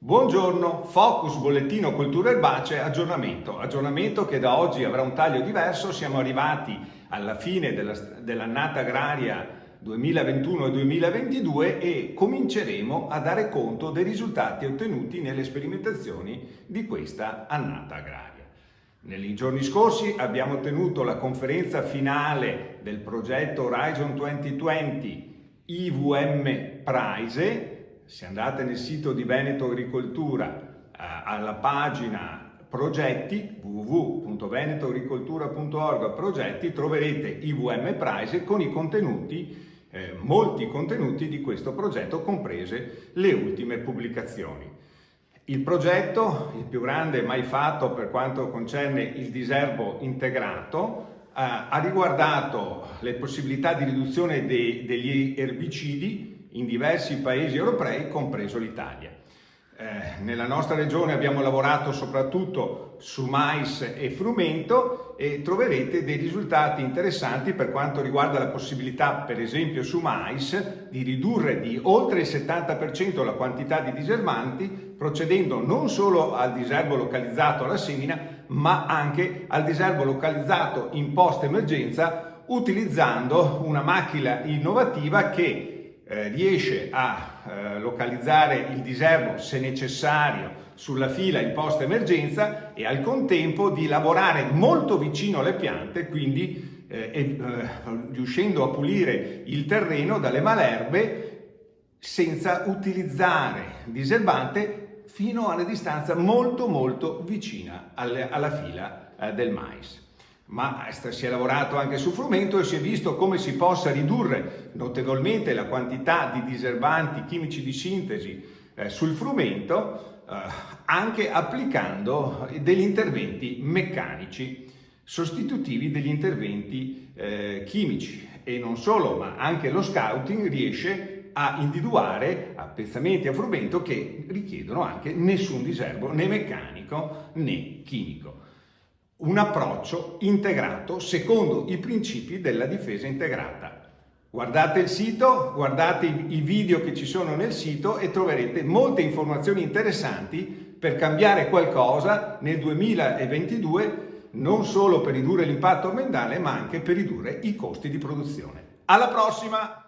Buongiorno, Focus Bollettino Colture Erbacee, aggiornamento che da oggi avrà un taglio diverso. Siamo arrivati alla fine dell'annata agraria 2021-2022 e cominceremo a dare conto dei risultati ottenuti nelle sperimentazioni di questa annata agraria. Nei giorni scorsi abbiamo tenuto la conferenza finale del progetto Horizon 2020 IVM Prize. Se andate nel sito di Veneto Agricoltura alla pagina progetti www.venetoagricoltura.org progetti troverete IVM Prize con i contenuti, molti contenuti di questo progetto, comprese le ultime pubblicazioni. Il progetto, il più grande mai fatto per quanto concerne il diserbo integrato, ha riguardato le possibilità di riduzione degli erbicidi in diversi paesi europei, compreso l'Italia. Nella nostra regione abbiamo lavorato soprattutto su mais e frumento e troverete dei risultati interessanti per quanto riguarda la possibilità, per esempio su mais, di ridurre di oltre il 70% la quantità di diserbanti, procedendo non solo al diserbo localizzato alla semina, ma anche al diserbo localizzato in post-emergenza, utilizzando una macchina innovativa che riesce a localizzare il diserbo, se necessario, sulla fila in post-emergenza e al contempo di lavorare molto vicino alle piante, quindi riuscendo a pulire il terreno dalle malerbe senza utilizzare diserbante fino a una distanza molto vicina alla fila del mais. Ma si è lavorato anche sul frumento e si è visto come si possa ridurre notevolmente la quantità di diserbanti chimici di sintesi sul frumento anche applicando degli interventi meccanici sostitutivi degli interventi chimici. E non solo, ma anche lo scouting riesce a individuare appezzamenti a frumento che richiedono anche nessun diserbo né meccanico né chimico. Un approccio integrato secondo i principi della difesa integrata. Guardate il sito, guardate i video che ci sono nel sito e troverete molte informazioni interessanti per cambiare qualcosa nel 2022, non solo per ridurre l'impatto ambientale, ma anche per ridurre i costi di produzione. Alla prossima!